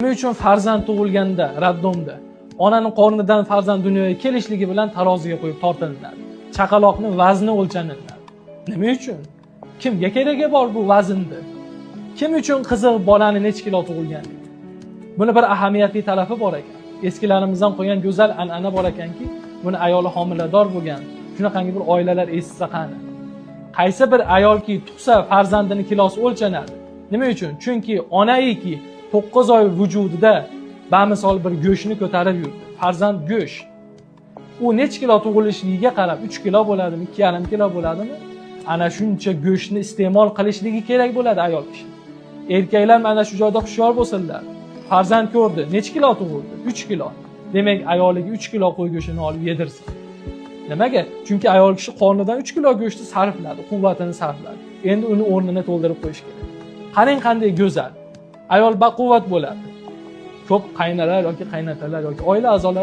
Nima uchun farzand tug'ilganda, raddomda onaning qornidan farzand dunyoga kelishligi bilan taroziga qo'yib tortilinadi. Chaqaloqni vazni o'lchaniladi. Nima uchun? Kimga keragi bor bu vaznni? Kim uchun qiziq bolani necha kilo tug'ilganligi? Buni bir ahamiyatli talabi bor ekan. Eskilarimizdan qo'ygan go'zal an'ana bor ekanki, buni ayoli homilador bo'lgan, shunaqangi bir oilalar eshitsa qani. Qaysi bir ayolki tug'sa farzandini kilosi o'lchanadi. Nima uchun? Chunki onaiki 9 oy vujudida bamisol bir go'shtni ko'tarib yurdi. Farzand go'sht. U necha kilo tug'ilishligiga qarab 3 kilo bo'ladimi, 2,5 kilo bo'ladimi? Ana shuncha go'shtni iste'mol qilishligi kerak bo'ladi ayol kishi. Erkaklar mana shu joyda hushyor bo'lsinlar. Farzand ko'rdi, necha kilo tug'ildi? 3 kilo. Demak, ayoliga 3 kilo qo'y go'shtini olib yedirsin. Nimaga? Chunki ayol kishi qornidan 3 kilo go'shtni sarfladi, quvvatini sarfladi. Endi uni o'rnini to'ldirib qo'yish kerak. Qarang qanday go'zal. Ayol baquvvat bo'ladi. Ko'p qaynalar yoki qaynatalar yoki oila a'zolari